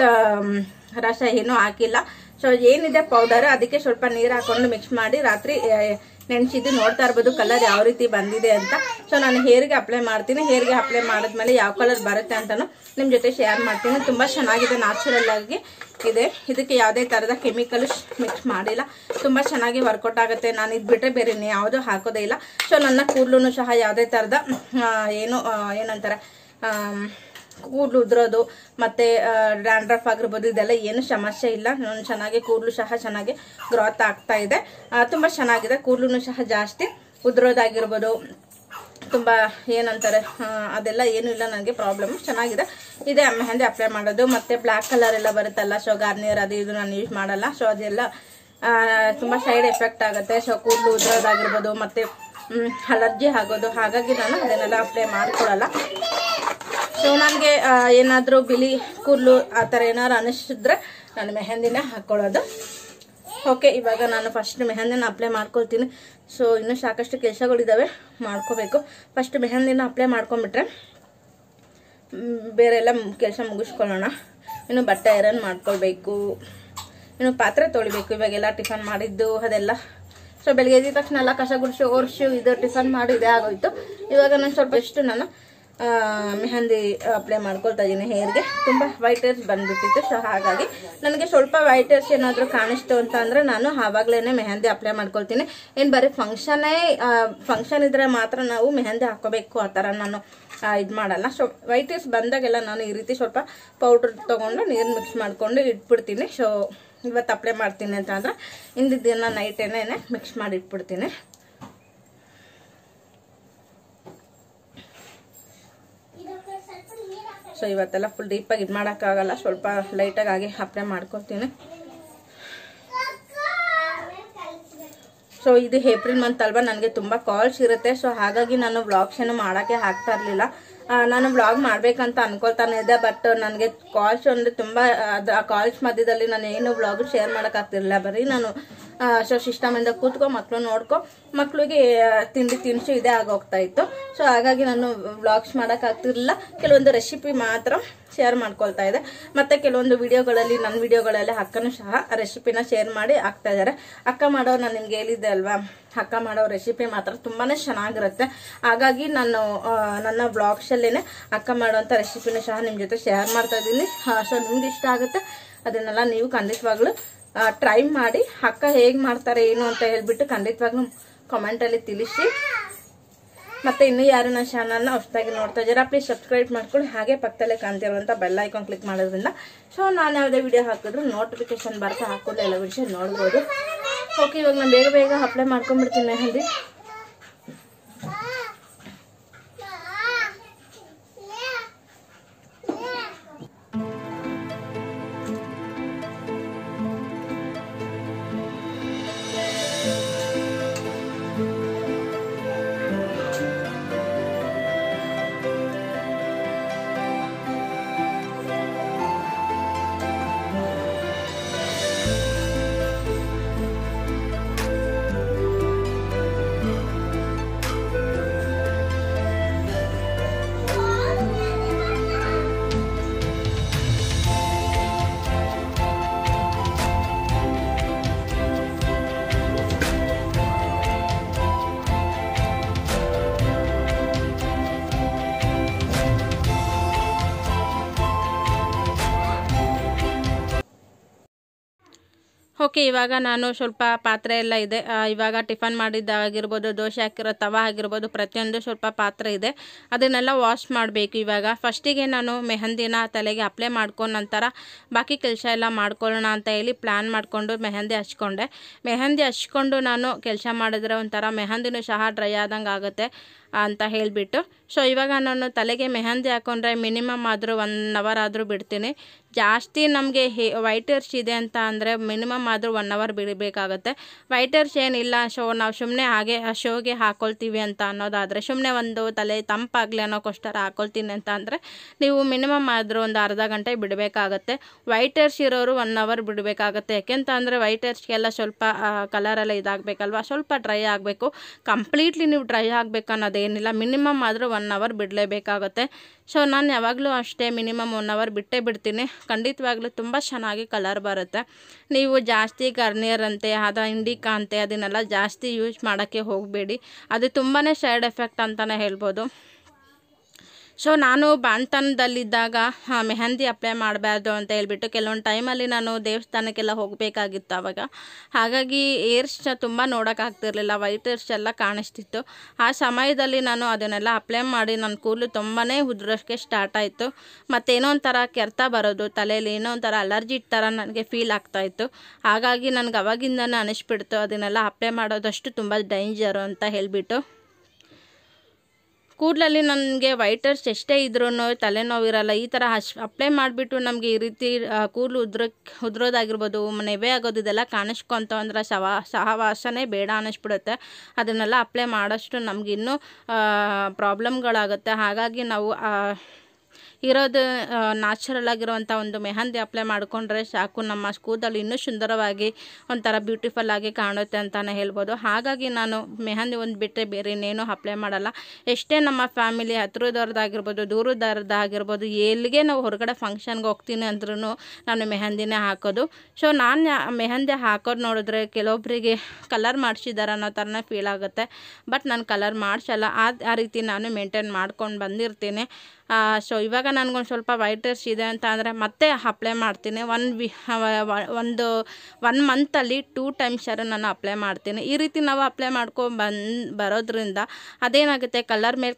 A: ರಸ ಏನೂ ಹಾಕಿಲ್ಲ. ಸೊ ಏನಿದೆ ಪೌಡರ್ ಅದಕ್ಕೆ ಸ್ವಲ್ಪ ನೀರು ಹಾಕೊಂಡು ಮಿಕ್ಸ್ ಮಾಡಿ ರಾತ್ರಿ ನೆನೆಸಿದ್ದು. ನೋಡ್ತಾ ಇರ್ಬೋದು ಕಲರ್ ಯಾವ ರೀತಿ ಬಂದಿದೆ ಅಂತ. ಸೊ ನಾನು ಹೇರ್ಗೆ ಅಪ್ಲೈ ಮಾಡ್ತೀನಿ. ಹೇರ್ಗೆ ಅಪ್ಲೈ ಮಾಡಿದ್ಮೇಲೆ ಯಾವ ಕಲರ್ ಬರುತ್ತೆ ಅಂತಾನು ನಿಮ್ಮ ಜೊತೆ ಶೇರ್ ಮಾಡ್ತೀನಿ. ತುಂಬ ಚೆನ್ನಾಗಿದೆ, ನ್ಯಾಚುರಲ್ ಆಗಿ ಇದೆ. ಇದಕ್ಕೆ ಯಾವುದೇ ಥರದ ಕೆಮಿಕಲ್ ಮಿಕ್ಸ್ ಮಾಡಿಲ್ಲ. ತುಂಬ ಚೆನ್ನಾಗಿ ವರ್ಕೌಟ್ ಆಗುತ್ತೆ. ನಾನು ಇದು ಬಿಟ್ಟರೆ ಬೇರೆ ಯಾವುದೂ ಹಾಕೋದೇ ಇಲ್ಲ. ಸೊ ನನ್ನ ಕೂದಲು ಸಹ ಯಾವುದೇ ಥರದ ಏನಂತಾರೆ ಕೂದಲು ಉದ್ರೋದು ಮತ್ತೆ ಡ್ಯಾಂಡ್ರಫ್ ಆಗಿರ್ಬೋದು ಇದೆಲ್ಲ ಏನು ಸಮಸ್ಯೆ ಇಲ್ಲ. ನಾನು ಚೆನ್ನಾಗಿ ಕೂದಲು ಸಹ ಚೆನ್ನಾಗಿ ಗ್ರೋತ್ ಆಗ್ತಾ ಇದೆ. ತುಂಬ ಚೆನ್ನಾಗಿದೆ. ಕೂದಲು ಸಹ ಜಾಸ್ತಿ ಉದ್ರೋದಾಗಿರ್ಬೋದು ತುಂಬ ಏನಂತಾರೆ ಅದೆಲ್ಲ ಏನೂ ಇಲ್ಲ. ನನಗೆ ಪ್ರಾಬ್ಲಮ್ ಚೆನ್ನಾಗಿದೆ. ಇದೇ ಮೆಹಂದಿ ಅಪ್ಲೈ ಮಾಡೋದು. ಮತ್ತೆ ಬ್ಲ್ಯಾಕ್ ಕಲರ್ ಎಲ್ಲ ಬರುತ್ತಲ್ಲ, ಸೊ ಗಾರ್ನಿಯರ್ ಅದು ಇದು ನಾನು ಯೂಸ್ ಮಾಡಲ್ಲ. ಸೊ ಅದೆಲ್ಲ ತುಂಬ ಸೈಡ್ ಎಫೆಕ್ಟ್ ಆಗುತ್ತೆ. ಸೊ ಕೂದಲು ಉದ್ರೋದಾಗಿರ್ಬೋದು ಮತ್ತೆ ಅಲರ್ಜಿ ಆಗೋದು. ಹಾಗಾಗಿ ನಾನು ಅದನ್ನೆಲ್ಲ ಅಪ್ಲೈ ಮಾಡ್ಕೊಳಲ್ಲ. ಸೊ ನನಗೆ ಏನಾದರೂ ಬಿಳಿ ಕೂದಲು ಆ ಥರ ಏನಾದ್ರು ಅನಿಸಿದ್ರೆ ನಾನು ಮೆಹಂದಿನ ಹಾಕ್ಕೊಳ್ಳೋದು. ಓಕೆ, ಇವಾಗ ನಾನು ಫಸ್ಟ್ ಮೆಹಂದಿನ ಅಪ್ಲೈ ಮಾಡ್ಕೊಳ್ತೀನಿ. ಸೊ ಇನ್ನೂ ಸಾಕಷ್ಟು ಕೆಲಸಗಳಿದ್ದಾವೆ, ಮಾಡ್ಕೋಬೇಕು. ಫಸ್ಟ್ ಮೆಹಂದಿನ ಅಪ್ಲೈ ಮಾಡ್ಕೊಂಡ್ಬಿಟ್ರೆ ಬೇರೆ ಎಲ್ಲ ಕೆಲಸ ಮುಗಿಸ್ಕೊಳ್ಳೋಣ. ಇನ್ನು ಬಟ್ಟೆ ಐರನ್ ಮಾಡ್ಕೊಳ್ಬೇಕು, ಇನ್ನು ಪಾತ್ರೆ ತೊಳಿಬೇಕು. ಇವಾಗೆಲ್ಲ ಟಿಫನ್ ಮಾಡಿದ್ದು ಅದೆಲ್ಲ. ಸೊ ಬೆಳಿಗ್ಗೆ ಎದ್ದ ತಕ್ಷಣ ಎಲ್ಲ ಕಸ ಗುಡಿಸಿ ಒರೆಸಿ ಇದು ಟಿಫನ್ ಮಾಡಿ ಇದೇ ಆಗೋಯ್ತು. ಇವಾಗ ನಾನು ಸ್ವಲ್ಪ ಎಷ್ಟು ನಾನು ಮೆಹಂದಿ ಅಪ್ಲೈ ಮಾಡ್ಕೊಳ್ತಾ ಇದ್ದೀನಿ ಹೇರ್ಗೆ. ತುಂಬ ವೈಟ್ ಹೇರ್ಸ್ ಬಂದ್ಬಿಟ್ಟಿತ್ತು. ಸೊ ಹಾಗಾಗಿ ನನಗೆ ಸ್ವಲ್ಪ ವೈಟ್ ಹೇರ್ಸ್ ಏನಾದರೂ ಕಾಣಿಸ್ತು ಅಂತ ಅಂದರೆ ನಾನು ಆವಾಗಲೇ ಮೆಹಂದಿ ಅಪ್ಲೈ ಮಾಡ್ಕೊಳ್ತೀನಿ. ಏನು ಬರೀ ಫಂಕ್ಷನ್ ಇದ್ರೆ ಮಾತ್ರ ನಾವು ಮೆಹಂದಿ ಹಾಕೋಬೇಕು ಆ ಥರ ನಾನು ಇದು ಮಾಡಲ್ಲ. ಸೊ ವೈಟ್ ಹೇರ್ಸ್ ಬಂದಾಗೆಲ್ಲ ನಾನು ಈ ರೀತಿ ಸ್ವಲ್ಪ ಪೌಡ್ರ್ ತೊಗೊಂಡು ನೀರು ಮಿಕ್ಸ್ ಮಾಡಿಕೊಂಡು ಇಟ್ಬಿಡ್ತೀನಿ. ಸೊ ಇವತ್ತು ಅಪ್ಲೈ ಮಾಡ್ತೀನಿ ಅಂತ ಅಂದರೆ ಇಂದಿದ್ದ ದಿನ ನೈಟೇನೆ ಮಿಕ್ಸ್ ಮಾಡಿ ಇಟ್ಬಿಡ್ತೀನಿ. ಸೊ ಇವತ್ತೆಲ್ಲ ಫುಲ್ ಡೀಪಾಗಿ ಇದು ಮಾಡೋಕ್ಕಾಗಲ್ಲ, ಸ್ವಲ್ಪ ಲೈಟಾಗಿ ಹಾಗೆ ಅಪ್ಲೈ ಮಾಡ್ಕೊತೀನಿ. ಸೊ ಇದು ಏಪ್ರಿಲ್ ಮಂತ್ ಅಲ್ವಾ, ನನಗೆ ತುಂಬ ಕಾಲ್ಸ್ ಇರುತ್ತೆ. ಸೊ ಹಾಗಾಗಿ ನಾನು ವ್ಲಾಗ್ಸ್ ಏನು ಮಾಡೋಕ್ಕೆ ಆಗ್ತಾ ಇರಲಿಲ್ಲ. ನಾನು ವ್ಲಾಗ್ ಮಾಡ್ಬೇಕಂತ ಅನ್ಕೊಳ್ತಾನೆ ಇದ್ದೆ. ಬಟ್ ನನಗೆ ಕಾಲ್ಸ್ ಅಂದರೆ ತುಂಬ ಆ ಕಾಲ್ಸ್ ಮಧ್ಯದಲ್ಲಿ ನಾನು ಏನು ವ್ಲಾಗ್ ಶೇರ್ ಮಾಡೋಕ್ಕಾಗ್ತಿರಲಿಲ್ಲ. ಬರೀ ನಾನು ಸೊ ಸಿಸ್ಟಮಿಂದ ಕೂತ್ಕೊ ಮಕ್ಕಳು ನೋಡ್ಕೊ, ಮಕ್ಕಳಿಗೆ ತಿಂಡಿ ತಿನಿಸು ಇದೇ ಆಗೋಗ್ತಾ ಇತ್ತು. ಸೊ ಹಾಗಾಗಿ ನಾನು ವ್ಲಾಗ್ಸ್ ಮಾಡೋಕ್ಕಾಗ್ತಿರಲಿಲ್ಲ. ಕೆಲವೊಂದು ರೆಸಿಪಿ ಮಾತ್ರ ಶೇರ್ ಮಾಡ್ಕೊಳ್ತಾ ಇದೆ. ಮತ್ತು ಕೆಲವೊಂದು ವಿಡಿಯೋಗಳಲ್ಲಿ ನನ್ನ ವಿಡಿಯೋಗಳಲ್ಲಿ ಅಕ್ಕನೂ ಸಹ ರೆಸಿಪಿನ ಶೇರ್ ಮಾಡಿ ಆಗ್ತಾ ಇದ್ದಾರೆ. ಅಕ್ಕ ಮಾಡೋ ನಾನು ನಿಮ್ಗೆ ಹೇಳಿದ್ದೆ ಅಲ್ವಾ, ಅಕ್ಕ ಮಾಡೋ ರೆಸಿಪಿ ಮಾತ್ರ ತುಂಬಾ ಚೆನ್ನಾಗಿರುತ್ತೆ. ಹಾಗಾಗಿ ನಾನು ನನ್ನ ವ್ಲಾಗ್ಸಲ್ಲೇ ಅಕ್ಕ ಮಾಡೋವಂಥ ರೆಸಿಪಿನ ಸಹ ನಿಮ್ಮ ಜೊತೆ ಶೇರ್ ಮಾಡ್ತಾ ಇದ್ದೀನಿ. ಸೊ ನಿಮ್ಗೆ ಇಷ್ಟ ಆಗುತ್ತೆ ಅದನ್ನೆಲ್ಲ ನೀವು ಖಂಡಿತವಾಗ್ಲೂ ಟ್ರೈ ಮಾಡಿ. ಅಕ್ಕ ಹೇಗೆ ಮಾಡ್ತಾರೆ ಏನು ಅಂತ ಹೇಳ್ಬಿಟ್ಟು ಖಂಡಿತವಾಗ್ಲೂ ಕಾಮೆಂಟಲ್ಲಿ ತಿಳಿಸಿ. ಮತ್ತೆ ಇನ್ನೂ ಯಾರು ನನ್ನ ಚಾನಲ್ನ ಹೊಸದಾಗಿ ನೋಡ್ತಾ ಇದ್ದೀರಾ ಪ್ಲೀಸ್ ಸಬ್ಸ್ಕ್ರೈಬ್ ಮಾಡ್ಕೊಳ್ಳಿ. ಹಾಗೆ ಪಕ್ಕದಲ್ಲೇ ಕಾಣ್ತಿರುವಂಥ ಬೆಲ್ ಐಕಾನ್ ಕ್ಲಿಕ್ ಮಾಡೋದ್ರಿಂದ ಸೊ ನಾನು ಯಾವುದೇ ವಿಡಿಯೋ ಹಾಕಿದ್ರು ನೋಟಿಫಿಕೇಶನ್ ಬರ್ತಾ ಹಾಕೋದು ಎಲ್ಲ ವಿಷಯ ನೋಡ್ಬೋದು. ಓಕೆ, ಇವಾಗ ನಾನು ಬೇಗ ಅಪ್ಲೈ ಮಾಡ್ಕೊಂಡ್ಬಿಡ್ತೀನಿ ಮೆಹಂದಿ. ಓಕೆ, ಇವಾಗ ನಾನು ಸ್ವಲ್ಪ ಪಾತ್ರೆ ಎಲ್ಲ ಇದೆ. ಇವಾಗ ಟಿಫನ್ ಮಾಡಿದ್ದಾಗಿರ್ಬೋದು, ದೋಸೆ ಹಾಕಿರೋ ತವಾ ಆಗಿರ್ಬೋದು, ಪ್ರತಿಯೊಂದು ಸ್ವಲ್ಪ ಪಾತ್ರೆ ಇದೆ. ಅದನ್ನೆಲ್ಲ ವಾಶ್ ಮಾಡಬೇಕು. ಇವಾಗ ಫಸ್ಟಿಗೆ ನಾನು ಮೆಹಂದಿನ ತಲೆಗೆ ಅಪ್ಲೈ ಮಾಡ್ಕೊಂಡು ನಂತರ ಬಾಕಿ ಕೆಲಸ ಎಲ್ಲ ಮಾಡ್ಕೊಳ್ಳೋಣ ಅಂತ ಹೇಳಿ ಪ್ಲ್ಯಾನ್ ಮಾಡಿಕೊಂಡು ಮೆಹಂದಿ ಹಚ್ಕೊಂಡೆ. ಮೆಹಂದಿ ಹಚ್ಕೊಂಡು ನಾನು ಕೆಲಸ ಮಾಡಿದ್ರೆ ಒಂಥರ ಮೆಹಂದಿನೂ ಸಹ ಡ್ರೈ ಆದಂಗೆ ಆಗುತ್ತೆ ಅಂತ ಹೇಳಿಬಿಟ್ಟು ಸೊ ಇವಾಗ ನಾನು ತಲೆಗೆ ಮೆಹಂದಿ ಹಾಕ್ಕೊಂಡ್ರೆ ಮಿನಿಮಮ್ ಆದರೂ 1 ಅವರ್ ಆದರೂ ಬಿಡ್ತೀನಿ. ಜಾಸ್ತಿ ನಮಗೆ ವೈಟ್ ಹೇರ್ಸ್ ಇದೆ ಅಂತ ಅಂದರೆ ಮಿನಿಮಮ್ ಆದರೂ 1 ಅವರ್ ಬಿಡಬೇಕಾಗುತ್ತೆ. ವೈಟ್ ಹೇರ್ಸ್ ಏನಿಲ್ಲ, ನಾವು ಸುಮ್ಮನೆ ಹಾಗೆ ಶೋಗೆ ಹಾಕ್ಕೊಳ್ತೀವಿ ಅಂತ ಅನ್ನೋದಾದರೆ, ಸುಮ್ಮನೆ ಒಂದು ತಲೆ ತಂಪಾಗಲಿ ಅನ್ನೋಕ್ಕೋಸ್ಕರ ಹಾಕ್ಕೊಳ್ತೀನಿ ಅಂತ ಅಂದರೆ ನೀವು ಮಿನಿಮಮ್ ಆದರೂ ಒಂದು ಅರ್ಧ ಗಂಟೆ ಬಿಡಬೇಕಾಗತ್ತೆ. ವೈಟ್ ಹೇರ್ಸ್ ಇರೋರು 1 ಅವರ್ ಬಿಡಬೇಕಾಗತ್ತೆ. ಯಾಕೆಂತ ಅಂದರೆ ವೈಟ್ ಹೇರ್ಸ್ಗೆಲ್ಲ ಸ್ವಲ್ಪ ಕಲರೆಲ್ಲ ಇದಾಗಬೇಕಲ್ವ, ಸ್ವಲ್ಪ ಡ್ರೈ ಆಗಬೇಕು. ಕಂಪ್ಲೀಟ್ಲಿ ನೀವು ಡ್ರೈ ಆಗಬೇಕು ಅನ್ನೋದೇನಿಲ್ಲ, ಮಿನಿಮಮ್ ಆದರೂ 1 ಅವರ್ ಬಿಡಲೇಬೇಕಾಗುತ್ತೆ. ಸೊ ನಾನು ಯಾವಾಗಲೂ ಅಷ್ಟೇ ಮಿನಿಮಮ್ 1 ಅವರ್ ಬಿಟ್ಟೇ ಬಿಡ್ತೀನಿ. ಖಂಡಿತವಾಗ್ಲೂ ತುಂಬ ಚೆನ್ನಾಗಿ ಕಲರ್ ಬರುತ್ತೆ. ನೀವು ಜಾಸ್ತಿ ಗರ್ನಿಯರ್ ಅಂತೆ ಇಂಡಿಕಾ ಅಂತೆ ಅದನ್ನೆಲ್ಲ ಜಾಸ್ತಿ ಯೂಸ್ ಮಾಡೋಕ್ಕೆ ಹೋಗಬೇಡಿ, ಅದು ತುಂಬಾ ಸೈಡ್ ಎಫೆಕ್ಟ್ ಅಂತಲೇ ಹೇಳ್ಬೋದು. ಸೊ ನಾನು ಬಾಣ್ತನದಲ್ಲಿದ್ದಾಗ ಮೆಹಂದಿ ಅಪ್ಲೈ ಮಾಡಬಾರ್ದು ಅಂತ ಹೇಳ್ಬಿಟ್ಟು ಕೆಲವೊಂದು ಟೈಮಲ್ಲಿ ನಾನು ದೇವಸ್ಥಾನಕ್ಕೆಲ್ಲ ಹೋಗಬೇಕಾಗಿತ್ತು ಆವಾಗ. ಹಾಗಾಗಿ ಏರ್ಸ್ ತುಂಬ ನೋಡೋಕ್ಕಾಗ್ತಿರ್ಲಿಲ್ಲ, ವೈಟ್ ಏರ್ಸ್ ಎಲ್ಲ ಕಾಣಿಸ್ತಿತ್ತು. ಆ ಸಮಯದಲ್ಲಿ ನಾನು ಅದನ್ನೆಲ್ಲ ಅಪ್ಲೈ ಮಾಡಿ ನನ್ನ ಕೂದಲು ತುಂಬಾ ಉದುರೋಕ್ಕೆ ಸ್ಟಾರ್ಟ್ ಆಯಿತು. ಮತ್ತೇನೋ ಒಂಥರ ಕೆರೆತ ಬರೋದು ತಲೆಯಲ್ಲಿ, ಏನೋ ಒಂಥರ ಅಲರ್ಜಿ ಥರ ನನಗೆ ಫೀಲ್ ಆಗ್ತಾಯಿತ್ತು. ಹಾಗಾಗಿ ನನಗೆ ಅವಾಗಿಂದನೇ ಅನಿಸ್ಬಿಡ್ತು ಅದನ್ನೆಲ್ಲ ಅಪ್ಲೈ ಮಾಡೋದಷ್ಟು ತುಂಬ ಡೇಂಜರು ಅಂತ ಹೇಳಿಬಿಟ್ಟು. ಕೂದಲಲ್ಲಿ ನನಗೆ ವೈಟ್ ಹೇರ್ಸ್ ಎಷ್ಟೇ ಇದ್ರೂ ತಲೆನೋವಿರಲ್ಲ. ಈ ಥರ ಅಪ್ಲೈ ಮಾಡಿಬಿಟ್ಟು ನಮಗೆ ಈ ರೀತಿ ಕೂದಲು ಉದುರೋದಾಗಿರ್ಬೋದು, ನೆವೆ ಆಗೋದು ಇದೆಲ್ಲ ಕಾಣಿಸ್ಕೊಂತ ಅಂದ್ರೆ ಸಹವಾಸನೆ ಬೇಡ ಅನ್ನಿಸ್ಬಿಡುತ್ತೆ. ಅದನ್ನೆಲ್ಲ ಅಪ್ಲೈ ಮಾಡೋಷ್ಟು ನಮಗಿನ್ನೂ ಪ್ರಾಬ್ಲಮ್ಗಳಾಗುತ್ತೆ. ಹಾಗಾಗಿ ನಾವು ಇರೋದು ನ್ಯಾಚುರಲ್ ಆಗಿರುವಂಥ ಒಂದು ಮೆಹಂದಿ ಅಪ್ಲೈ ಮಾಡಿಕೊಂಡ್ರೆ ಸಾಕು, ನಮ್ಮ ಕೂದಲು ಇನ್ನೂ ಸುಂದರವಾಗಿ ಒಂಥರ ಬ್ಯೂಟಿಫುಲ್ ಆಗಿ ಕಾಣುತ್ತೆ ಅಂತಲೇ ಹೇಳ್ಬೋದು. ಹಾಗಾಗಿ ನಾನು ಮೆಹಂದಿ ಒಂದು ಬಿಟ್ಟರೆ ಬೇರೆ ಇನ್ನೇನು ಅಪ್ಲೈ ಮಾಡಲ್ಲ. ಎಷ್ಟೇ ನಮ್ಮ ಫ್ಯಾಮಿಲಿ ಹತ್ರದವ್ರದ್ದಾಗಿರ್ಬೋದು ದೂರದವ್ರದ್ದಾಗಿರ್ಬೋದು ಎಲ್ಲಿಗೆ ನಾವು ಹೊರಗಡೆ ಫಂಕ್ಷನ್ಗೆ ಹೋಗ್ತೀನಿ ಅಂದ್ರೂ ನಾನು ಮೆಹಂದಿನೇ ಹಾಕೋದು. ಸೊ ನಾನು ಮೆಹಂದಿ ಹಾಕೋದು ನೋಡಿದ್ರೆ ಕೆಲವೊಬ್ಬರಿಗೆ ಕಲರ್ ಮಾಡಿಸಿದ್ದಾರೆ ಅನ್ನೋ ಥರನೇ ಫೀಲ್ ಆಗುತ್ತೆ. ಬಟ್ ನಾನು ಕಲರ್ ಮಾಡಿಸಲ್ಲ, ಆ ರೀತಿ ನಾನು ಮೇಂಟೈನ್ ಮಾಡ್ಕೊಂಡು ಬಂದಿರ್ತೀನಿ. ಸೊ ಇವಾಗ ನನಗೊಂದು ಸ್ವಲ್ಪ ವೈಟ್ ಹೇರ್ಸ್ ಇದೆ ಅಂತ ಅಂದರೆ ಮತ್ತೆ ಅಪ್ಲೈ ಮಾಡ್ತೀನಿ. 1 ಮಂತಲ್ಲಿ 2 ಟೈಮ್ಸ್ ನಾನು ಅಪ್ಲೈ ಮಾಡ್ತೀನಿ. ಈ ರೀತಿ ನಾವು ಅಪ್ಲೈ ಬರೋದ್ರಿಂದ ಅದೇನಾಗುತ್ತೆ, ಕಲರ್ ಮೇಲೆ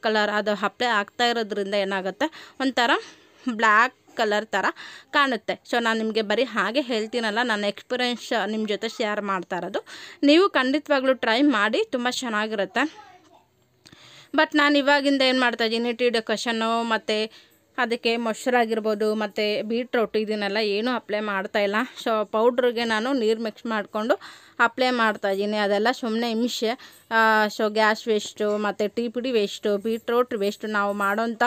A: ಕಲರ್ ಅದು ಅಪ್ಲೈ ಆಗ್ತಾ ಇರೋದ್ರಿಂದ ಏನಾಗುತ್ತೆ, ಒಂಥರ ಬ್ಲ್ಯಾಕ್ ಕಲರ್ ಥರ ಕಾಣುತ್ತೆ. ಸೊ ನಾನು ನಿಮಗೆ ಬರೀ ಹಾಗೆ ಹೇಳ್ತೀನಲ್ಲ, ನನ್ನ ಎಕ್ಸ್ಪೀರಿಯೆನ್ಸ್ ನಿಮ್ಮ ಜೊತೆ ಶೇರ್ ಮಾಡ್ತಾ ಇರೋದು. ನೀವು ಖಂಡಿತವಾಗ್ಲೂ ಟ್ರೈ ಮಾಡಿ, ತುಂಬ ಚೆನ್ನಾಗಿರುತ್ತೆ. ಬಟ್ ನಾನು ಇವಾಗಿಂದ ಏನು ಮಾಡ್ತಾಯಿದ್ದೀನಿ, ಟೀ ಡೆಕೋಷನ್ನು ಮತ್ತು ಅದಕ್ಕೆ ಮೊಸರಾಗಿರ್ಬೋದು ಮತ್ತು ಬೀಟ್ರೋಟ್ ಇದನ್ನೆಲ್ಲ ಏನೂ ಅಪ್ಲೈ ಮಾಡ್ತಾಯಿಲ್ಲ. ಸೊ ಪೌಡ್ರಿಗೆ ನಾನು ನೀರು ಮಿಕ್ಸ್ ಮಾಡಿಕೊಂಡು ಅಪ್ಲೈ ಮಾಡ್ತಾಯಿದ್ದೀನಿ. ಅದೆಲ್ಲ ಸುಮ್ಮನೆ ಹಿಂಸೆ. ಸೊ ಗ್ಯಾಸ್ ವೇಸ್ಟು ಮತ್ತು ಟೀ ಪುಡಿ ವೇಸ್ಟು, ಬೀಟ್ರೋಟ್ ವೇಸ್ಟು, ನಾವು ಮಾಡೋಂಥ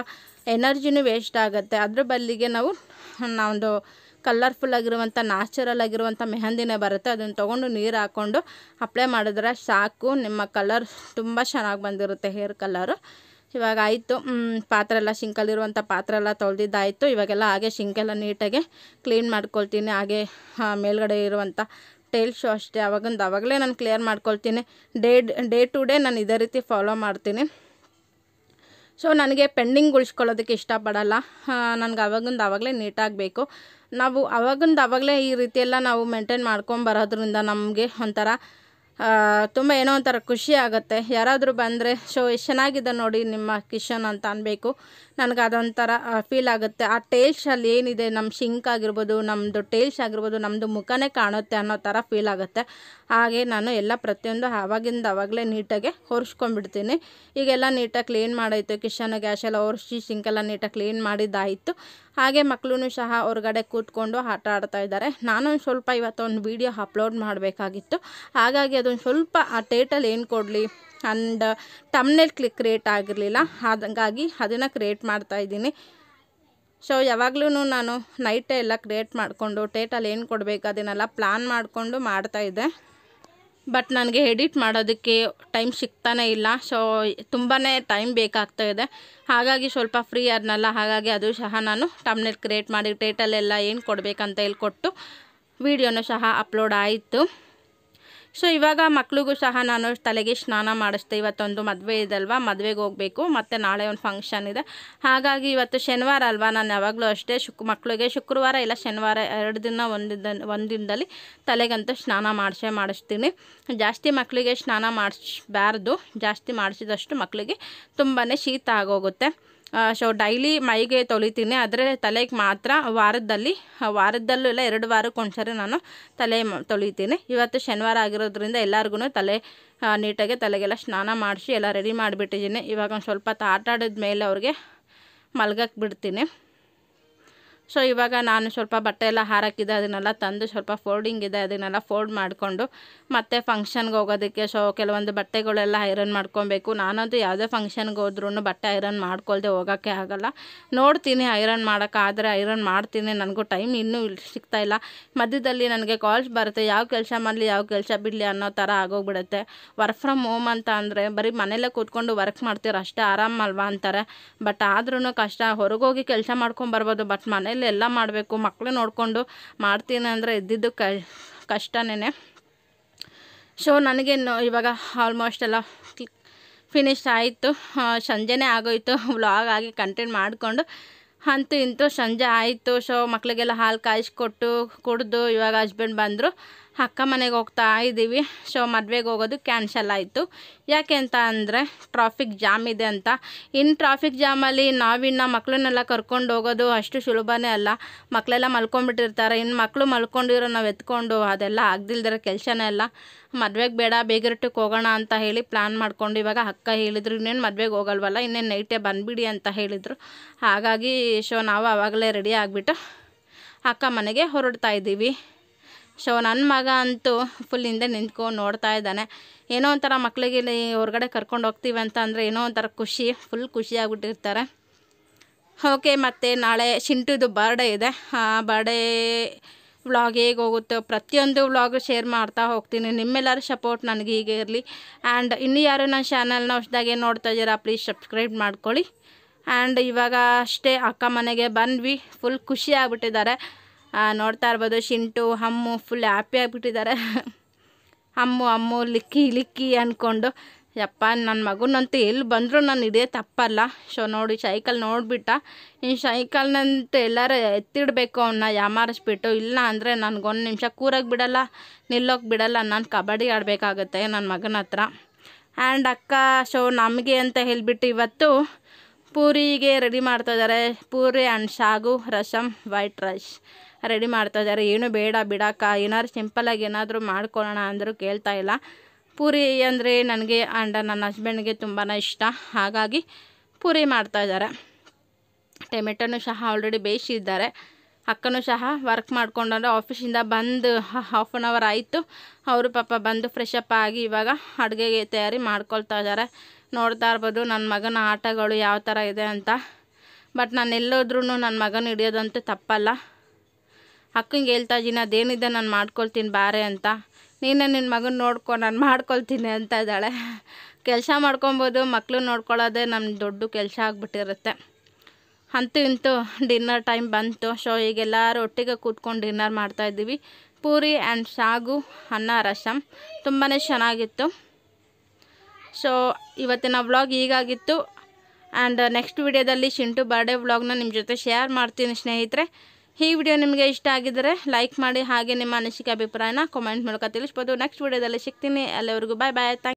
A: ಎನರ್ಜಿನೂ ವೇಸ್ಟ್ ಆಗುತ್ತೆ. ಅದ್ರ ಬದಲಿಗೆ ನಾವೊಂದು ಕಲರ್ಫುಲ್ ಆಗಿರುವಂಥ ನ್ಯಾಚುರಲ್ ಆಗಿರುವಂಥ ಮೆಹಂದಿನೇ ಬರುತ್ತೆ, ಅದನ್ನು ತೊಗೊಂಡು ನೀರು ಹಾಕ್ಕೊಂಡು ಅಪ್ಲೈ ಮಾಡಿದ್ರೆ ಸಾಕು, ನಿಮ್ಮ ಕಲರ್ ತುಂಬ ಚೆನ್ನಾಗಿ ಬಂದಿರುತ್ತೆ, ಹೇರ್ ಕಲರು. ಇವಾಗ ಆಯಿತು, ಪಾತ್ರೆ ಎಲ್ಲ ಸಿಂಕಲ್ಲಿರುವಂಥ ಪಾತ್ರೆ ಎಲ್ಲ ತೊಳೆದಿದ್ದಾಯಿತು. ಇವಾಗೆಲ್ಲ ಹಾಗೆ ಸಿಂಕೆಲ್ಲ ನೀಟಾಗಿ ಕ್ಲೀನ್ ಮಾಡ್ಕೊಳ್ತೀನಿ. ಹಾಗೆ ಮೇಲ್ಗಡೆ ಇರುವಂಥ ಟೇಲ್ಸು ಅಷ್ಟೇ ಅವಾಗಲೇ ನಾನು ಕ್ಲಿಯರ್ ಮಾಡ್ಕೊಳ್ತೀನಿ. ಡೇ ಟು ಡೇ ನಾನು ಇದೇ ರೀತಿ ಫಾಲೋ ಮಾಡ್ತೀನಿ. ಸೊ ನನಗೆ ಪೆಂಡಿಂಗ್ ಉಳಿಸ್ಕೊಳ್ಳೋದಕ್ಕೆ ಇಷ್ಟಪಡಲ್ಲ. ನನಗೆ ಆವಾಗಲೇ ನೀಟಾಗಬೇಕು. ನಾವು ಆವಾಗಲೇ ಈ ರೀತಿಯೆಲ್ಲ ನಾವು ಮೇಂಟೈನ್ ಮಾಡ್ಕೊಂಬರೋದ್ರಿಂದ ನಮಗೆ ಒಂಥರ ತುಂಬ ಏನೋ ಒಂಥರ ಖುಷಿ ಆಗುತ್ತೆ. ಯಾರಾದರೂ ಬಂದರೆ ಸೊ ಎಷ್ಟು ಚೆನ್ನಾಗಿದೆ ನೋಡಿ ನಿಮ್ಮ ಕಿಚನ್ ಅಂತ ಅನ್ಬೇಕು. ನನಗೆ ಅದೊಂಥರ ಫೀಲ್ ಆಗುತ್ತೆ. ಆ ಟೇಲ್ಸಲ್ಲಿ ಏನಿದೆ, ನಮ್ಮ ಶಿಂಕ್ ಆಗಿರ್ಬೋದು, ನಮ್ಮದು ಟೇಲ್ಸ್ ಆಗಿರ್ಬೋದು, ನಮ್ಮದು ಮುಖನೇ ಕಾಣುತ್ತೆ ಅನ್ನೋ ಥರ ಫೀಲ್ ಆಗುತ್ತೆ. ಹಾಗೆ ನಾನು ಎಲ್ಲ ಪ್ರತಿಯೊಂದು ಆವಾಗಲೇ ನೀಟಾಗಿ ಒರೆಸ್ಕೊಂಡ್ಬಿಡ್ತೀನಿ. ಈಗೆಲ್ಲ ನೀಟಾಗಿ ಕ್ಲೀನ್ ಮಾಡಾಯಿತು, ಕಿಚನ್ ಗ್ಯಾಸ್ ಎಲ್ಲ ಒರೆಸಿ ಸಿಂಕೆಲ್ಲ ನೀಟಾಗಿ ಕ್ಲೀನ್ ಮಾಡಿದ್ದಾಯಿತು. ಹಾಗೆ ಮಕ್ಕಳು ಸಹ ಹೊರಗಡೆ ಕೂತ್ಕೊಂಡು ಆಟ ಆಡ್ತಾ ಇದ್ದಾರೆ. ನಾನೊಂದು ಸ್ವಲ್ಪ ಇವತ್ತೊಂದು ವೀಡಿಯೋ ಅಪ್ಲೋಡ್ ಮಾಡಬೇಕಾಗಿತ್ತು. ಹಾಗಾಗಿ ಅದೊಂದು ಸ್ವಲ್ಪ ಆ ಟೈಟಲ್ ಏನು ಕೊಡಲಿ ಆ್ಯಂಡ್ ಥಂಬ್ನೇಲ್ ಕ್ರಿಯೇಟ್ ಆಗಿರಲಿಲ್ಲ, ಹಾಗಾಗಿ ಅದನ್ನು ಕ್ರಿಯೇಟ್ ಮಾಡ್ತಾಯಿದ್ದೀನಿ. ಸೊ ಯಾವಾಗಲೂ ನಾನು ನೈಟೇ ಎಲ್ಲ ಕ್ರಿಯೇಟ್ ಮಾಡಿಕೊಂಡು ಟೈಟಲ್ ಏನು ಕೊಡಬೇಕು ಅದನ್ನೆಲ್ಲ ಪ್ಲ್ಯಾನ್ ಮಾಡಿಕೊಂಡು ಮಾಡ್ತಾಯಿದ್ದೆ. ಬಟ್ ನನಗೆ ಎಡಿಟ್ ಮಾಡೋದಕ್ಕೆ ಟೈಮ್ ಸಿಗ್ತಾನೇ ಇಲ್ಲ. ಸೊ ತುಂಬಾ ಟೈಮ್ ಬೇಕಾಗ್ತಾಯಿದೆ. ಹಾಗಾಗಿ ಸ್ವಲ್ಪ ಫ್ರೀ ಆದ್ನಲ್ಲ, ಹಾಗಾಗಿ ಅದು ಸಹ ನಾನು ಥಂಬ್ನೇಲ್ ಕ್ರಿಯೇಟ್ ಮಾಡಿ ಟೈಟಲ್ ಎಲ್ಲ ಏನು ಕೊಡಬೇಕಂತ ಹೇಳ್ಕೊಟ್ಟು ವಿಡಿಯೋನೂ ಸಹ ಅಪ್ಲೋಡ್ ಆಯಿತು. ಸೊ ಇವಾಗ ಮಕ್ಳಿಗೂ ಸಹ ನಾನು ತಲೆಗೆ ಸ್ನಾನ ಮಾಡಿಸ್ದೆ. ಇವತ್ತೊಂದು ಮದುವೆ ಇದಲ್ವ, ಮದುವೆಗೆ ಹೋಗಬೇಕು, ಮತ್ತು ನಾಳೆ ಒಂದು ಫಂಕ್ಷನ್ ಇದೆ. ಹಾಗಾಗಿ ಇವತ್ತು ಶನಿವಾರ ಅಲ್ವಾ, ನಾನು ಯಾವಾಗಲೂ ಅಷ್ಟೇ ಮಕ್ಕಳಿಗೆ ಶುಕ್ರವಾರ ಇಲ್ಲ ಶನಿವಾರ 2 ದಿನ ಒಂದು ದಿನದಲ್ಲಿ ತಲೆಗಂತೂ ಸ್ನಾನ ಮಾಡಿಸ್ತೀನಿ. ಜಾಸ್ತಿ ಮಕ್ಕಳಿಗೆ ಸ್ನಾನ ಮಾಡಿಸ್ಬಾರ್ದು, ಜಾಸ್ತಿ ಮಾಡಿಸಿದಷ್ಟು ಮಕ್ಕಳಿಗೆ ತುಂಬಾ ಶೀತ ಆಗೋಗುತ್ತೆ. ಸೊ ಡೈಲಿ ಮೈಗೆ ತೊಳಿತೀನಿ, ಆದರೆ ತಲೆಗೆ ಮಾತ್ರ ವಾರದಲ್ಲೂ ಇಲ್ಲ 2 ವಾರಕ್ಕೊಂದ್ಸರಿ ನಾನು ತಲೆ ತೊಳಿತೀನಿ. ಇವತ್ತು ಶನಿವಾರ ಆಗಿರೋದ್ರಿಂದ ಎಲ್ಲರಿಗೂ ನೀಟಾಗಿ ತಲೆಗೆಲ್ಲ ಸ್ನಾನ ಮಾಡಿಸಿ ಎಲ್ಲ ರೆಡಿ ಮಾಡಿಬಿಟ್ಟಿದ್ದೀನಿ. ಇವಾಗ ಒಂದು ಸ್ವಲ್ಪ ಆಟ ಆಡಿದ ಮೇಲೆ ಅವ್ರಿಗೆ ಮಲ್ಗಕ್ಕೆ ಬಿಡ್ತೀನಿ. ಸೊ ಇವಾಗ ನಾನು ಸ್ವಲ್ಪ ಬಟ್ಟೆ ಎಲ್ಲ ಹಾರಾಕಿದೆ, ಅದನ್ನೆಲ್ಲ ತಂದು ಸ್ವಲ್ಪ ಫೋಲ್ಡಿಂಗ್ ಇದೆ ಅದನ್ನೆಲ್ಲ ಫೋಲ್ಡ್ ಮಾಡಿಕೊಂಡು ಮತ್ತೆ ಫಂಕ್ಷನ್ಗೆ ಹೋಗೋದಕ್ಕೆ ಸೊ ಕೆಲವೊಂದು ಬಟ್ಟೆಗಳೆಲ್ಲ ಐರನ್ ಮಾಡ್ಕೊಬೇಕು. ನಾನಂತೂ ಯಾವುದೇ ಫಂಕ್ಷನ್ಗೆ ಹೋದ್ರೂ ಬಟ್ಟೆ ಐರನ್ ಮಾಡ್ಕೊಳ್ದೆ ಹೋಗೋಕ್ಕೆ ಆಗೋಲ್ಲ. ನೋಡ್ತೀನಿ ಐರನ್ ಮಾಡೋಕ್ಕಾದರೆ ಐರನ್ ಮಾಡ್ತೀನಿ, ನನಗೂ ಟೈಮ್ ಇನ್ನೂ ಸಿಗ್ತಾಯಿಲ್ಲ. ಮಧ್ಯದಲ್ಲಿ ನನಗೆ ಕಾಲ್ಸ್ ಬರುತ್ತೆ, ಯಾವ ಕೆಲಸ ಮಾಡಲಿ ಯಾವ ಕೆಲಸ ಬಿಡಲಿ ಅನ್ನೋ ಥರ ಆಗೋಗ್ಬಿಡುತ್ತೆ. ವರ್ಕ್ ಫ್ರಮ್ ಹೋಮ್ ಅಂತ ಅಂದರೆ ಬರೀ ಮನೇಲೇ ಕೂತ್ಕೊಂಡು ವರ್ಕ್ ಮಾಡ್ತೀರ ಅಷ್ಟೇ ಆರಾಮಲ್ವಾ ಅಂತಾರೆ. ಬಟ್ ಆದ್ರೂ ಕಷ್ಟ. ಹೊರಗೋಗಿ ಕೆಲಸ ಮಾಡ್ಕೊಂಬರ್ಬೋದು, ಬಟ್ ಮನೇಲಿ ಎಲ್ಲ ಮಾಡಬೇಕು, ಮಕ್ಕಳು ನೋಡಿಕೊಂಡು ಮಾಡ್ತೀನಿ ಅಂದರೆ ಇದ್ದಿದ್ದು ಕಷ್ಟನೇ. ಸೊ ನನಗೆ ಇವಾಗ ಆಲ್ಮೋಸ್ಟ್ ಎಲ್ಲ ಫಿನಿಶ್ ಆಯಿತು, ಸಂಜೆನೇ ಆಗೋಯಿತು. ವ್ಲಾಗ್ ಆಗಿ ಕಂಟೆಂಟ್ ಮಾಡಿಕೊಂಡು ಅಂತೂ ಇಂತೂ ಸಂಜೆ ಆಯಿತು. ಸೊ ಮಕ್ಕಳಿಗೆಲ್ಲ ಹಾಲು ಕಾಯಿಸ್ಕೊಟ್ಟು ಕುಡಿದು ಇವಾಗ ಹಸ್ಬೆಂಡ್ ಬಂದರು, ಅಕ್ಕ ಮನೆಗೆ ಹೋಗ್ತಾ ಇದ್ದೀವಿ. ಸೊ ಮದುವೆಗೆ ಹೋಗೋದು ಕ್ಯಾನ್ಸಲ್ ಆಯಿತು. ಯಾಕೆ ಅಂತ ಅಂದರೆ ಟ್ರಾಫಿಕ್ ಜಾಮ್ ಇದೆ ಅಂತ. ಇನ್ನು ಟ್ರಾಫಿಕ್ ಜಾಮಲ್ಲಿ ನಾವಿನ್ನು ಮಕ್ಕಳನ್ನೆಲ್ಲ ಕರ್ಕೊಂಡು ಹೋಗೋದು ಅಷ್ಟು ಸುಲಭನೇ ಅಲ್ಲ. ಮಕ್ಕಳೆಲ್ಲ ಮಲ್ಕೊಂಡ್ಬಿಟ್ಟಿರ್ತಾರೆ, ಇನ್ನು ಮಕ್ಕಳು ಮಲ್ಕೊಂಡಿರೋ ನಾವು ಎತ್ಕೊಂಡು ಅದೆಲ್ಲ ಆಗದಿಲ್ದಿರೋ ಕೆಲಸನೇ ಅಲ್ಲ. ಮದುವೆಗೆ ಬೇಡ ಬೇಗರಟ್ಟಕ್ಕೆ ಹೋಗೋಣ ಅಂತ ಹೇಳಿ ಪ್ಲ್ಯಾನ್ ಮಾಡ್ಕೊಂಡು ಇವಾಗ ಅಕ್ಕ ಹೇಳಿದರು, ಇನ್ನೇನು ಮದುವೆಗೆ ಹೋಗಲ್ವಲ್ಲ ಇನ್ನೇನು ನೈಟೇ ಬಂದುಬಿಡಿ ಅಂತ ಹೇಳಿದರು. ಹಾಗಾಗಿ ಸೊ ನಾವು ಆವಾಗಲೇ ರೆಡಿ ಆಗಿಬಿಟ್ಟು ಅಕ್ಕ ಮನೆಗೆ ಹೊರಡ್ತಾ ಇದ್ದೀವಿ. ಸೊ ನನ್ನ ಮಗ ಅಂತೂ ಫುಲ್ ಹಿಂದೆ ನಿಂತ್ಕೊಂಡು ನೋಡ್ತಾ ಇದ್ದಾನೆ. ಏನೋ ಒಂಥರ ಮಕ್ಕಳಿಗೆ ಇಲ್ಲಿ ಹೊರಗಡೆ ಕರ್ಕೊಂಡು ಹೋಗ್ತೀವಿ ಅಂತ ಅಂದರೆ ಏನೋ ಒಂಥರ ಖುಷಿ, ಫುಲ್ ಖುಷಿಯಾಗ್ಬಿಟ್ಟಿರ್ತಾರೆ. ಓಕೆ, ಮತ್ತು ನಾಳೆ ಶಿಂಟುದು ಬರ್ಡೇ ಇದೆ. ಬರ್ಡೇ ವ್ಲಾಗ್ ಹೇಗೆ ಹೋಗುತ್ತೋ ಪ್ರತಿಯೊಂದು ವ್ಲಾಗು ಶೇರ್ ಮಾಡ್ತಾ ಹೋಗ್ತೀನಿ. ನಿಮ್ಮೆಲ್ಲರ ಸಪೋರ್ಟ್ ನನಗೆ ಹೀಗೆ ಇರಲಿ. ಆ್ಯಂಡ್ ಇನ್ನೂ ಯಾರು ನನ್ನ ಚಾನಲ್ನ ಹೊಸದಾಗೆ ನೋಡ್ತಾ ಇದ್ದೀರಾ ಪ್ಲೀಸ್ ಸಬ್ಸ್ಕ್ರೈಬ್ ಮಾಡ್ಕೊಳ್ಳಿ. ಆ್ಯಂಡ್ ಇವಾಗ ಅಷ್ಟೇ ಅಕ್ಕ ಮನೆಗೆ ಬಂದ್ವಿ, ಫುಲ್ ಖುಷಿ ಆಗಿಬಿಟ್ಟಿದ್ದಾರೆ. ನೋಡ್ತಾ ಇರ್ಬೋದು ಶಿಂಟು ಅಮ್ಮು ಫುಲ್ ಹ್ಯಾಪಿ ಆಗಿಬಿಟ್ಟಿದ್ದಾರೆ. ಅಮ್ಮು ಲಿಕ್ಕಿ ಅಂದ್ಕೊಂಡು. ಯಪ್ಪ ನನ್ನ ಮಗನಂತೂ ಎಲ್ಲಿ ಬಂದರೂ ನಾನು ಹಿಡಿಯೋ ತಪ್ಪಲ್ಲ. ಸೊ ನೋಡಿ ಸೈಕಲ್ ನೋಡಿಬಿಟ್ಟ, ಇನ್ನು ಸೈಕಲ್ನಂತೂ ಎಲ್ಲರೂ ಎತ್ತಿಡಬೇಕು ಅವನ್ನ ಯಾಮಾರಿಸ್ಬಿಟ್ಟು, ಇಲ್ಲ ಅಂದರೆ ನನಗೊಂದು ನಿಮಿಷ ಕೂರಕ್ಕೆ ಬಿಡಲ್ಲ, ನಿಲ್ಲೋಕ್ಕೆ ಬಿಡಲ್ಲ. ನಾನು ಕಬಡ್ಡಿ ಆಡಬೇಕಾಗತ್ತೆ ನನ್ನ ಮಗನ ಹತ್ರ. ಆ್ಯಂಡ್ ಅಕ್ಕ ಸೊ ನಮಗೆ ಅಂತ ಹೇಳಿಬಿಟ್ಟು ಇವತ್ತು ಪೂರಿಗೆ ರೆಡಿ ಮಾಡ್ತಾಯಿದ್ದಾರೆ. ಪೂರಿ ಆ್ಯಂಡ್ ಸಾಗು ರಸಮ್ ವೈಟ್ ರೈಸ್ ರೆಡಿ ಮಾಡ್ತಾಯಿದ್ದಾರೆ. ಏನು ಬೇಡ ಬಿಡಕ್ಕ, ಏನಾದ್ರು ಸಿಂಪಲಾಗಿ ಏನಾದರೂ ಮಾಡ್ಕೊಳ್ಳೋಣ ಅಂದರೂ ಕೇಳ್ತಾ ಇಲ್ಲ. ಪೂರಿ ಅಂದರೆ ನನಗೆ ಆ್ಯಂಡ್ ನನ್ನ ಹಸ್ಬೆಂಡ್ಗೆ ತುಂಬಾ ಇಷ್ಟ, ಹಾಗಾಗಿ ಪೂರಿ ಮಾಡ್ತಾಯಿದ್ದಾರೆ. ಟೊಮೆಟೊನೂ ಸಹ ಆಲ್ರೆಡಿ ಬೇಯಿಸಿದ್ದಾರೆ. ಅಕ್ಕನೂ ಸಹ ವರ್ಕ್ ಮಾಡ್ಕೊಂಡ್ರೆ ಆಫೀಸಿಂದ ಬಂದು ಹಾಫ್ ಆನ್ ಅವರ್ ಆಯಿತು. ಅವರು ಪಾಪ ಬಂದು ಫ್ರೆಶ್ ಅಪ್ ಆಗಿ ಇವಾಗ ಅಡುಗೆಗೆ ತಯಾರಿ ಮಾಡ್ಕೊಳ್ತಾ ಇದ್ದಾರೆ. ನೋಡ್ತಾ ಇರ್ಬೋದು ನನ್ನ ಮಗನ ಆಟಗಳು ಯಾವ ಥರ ಇದೆ ಅಂತ. ಬಟ್ ನಾನು ಎಲ್ಲೋದ್ರೂ ನನ್ನ ಮಗನ ಹಿಡಿಯೋದಂತೂ ತಪ್ಪಲ್ಲ. ಅಕ್ಕಂಗೆ ಹೇಳ್ತಾ ಇದ್ದೀನಿ, ಅದೇನಿದೆ ನಾನು ಮಾಡ್ಕೊಳ್ತೀನಿ ಬಾರೆ ಅಂತ. ನೀನೇ ನಿನ್ನ ಮಗನ ನೋಡ್ಕೊ, ನಾನು ಮಾಡ್ಕೊಳ್ತೀನಿ ಅಂತ ಇದ್ದಾಳೆ. ಕೆಲಸ ಮಾಡ್ಕೊಬೋದು, ಮಕ್ಕಳು ನೋಡ್ಕೊಳ್ಳೋದೇ ನಮ್ಮ ದೊಡ್ಡ ಕೆಲಸ ಆಗಿಬಿಟ್ಟಿರುತ್ತೆ. ಅಂತೂ ಇಂತೂ ಡಿನ್ನರ್ ಟೈಮ್ ಬಂತು. ಸೊ ಈಗ ಎಲ್ಲರೂ ಒಟ್ಟಿಗೆ ಕೂತ್ಕೊಂಡು ಡಿನ್ನರ್ ಮಾಡ್ತಾಯಿದ್ದೀವಿ. ಪೂರಿ ಆ್ಯಂಡ್ ಸಾಗು ಅನ್ನ ರಸಮ್ ತುಂಬಾ ಚೆನ್ನಾಗಿತ್ತು. ಸೊ ಇವತ್ತಿನ ವ್ಲಾಗ್ ಹೀಗಾಗಿತ್ತು. ಆ್ಯಂಡ್ ನೆಕ್ಸ್ಟ್ ವಿಡಿಯೋದಲ್ಲಿ ಶಿಂಟು ಬರ್ಡೇ ವ್ಲಾಗ್ನ ನಿಮ್ಮ ಜೊತೆ ಶೇರ್ ಮಾಡ್ತೀನಿ ಸ್ನೇಹಿತರೆ. ಈ ವಿಡಿಯೋ ನಿಮಗೆ ಇಷ್ಟ ಆಗಿದ್ದರೆ ಲೈಕ್ ಮಾಡಿ, ಹಾಗೆ ನಿಮ್ಮ ಅನಿಸಿಕೆ ಅಭಿಪ್ರಾಯನ ಕಾಮೆಂಟ್ ಮೂಲಕ ತಿಳಿಸ್ಬೋದು. ನೆಕ್ಸ್ಟ್ ವಿಡಿಯೋದಲ್ಲಿ ಸಿಗ್ತೀನಿ. ಅಲ್ಲಿವರೆಗೂ ಬಾಯ್ ಬಾಯ್.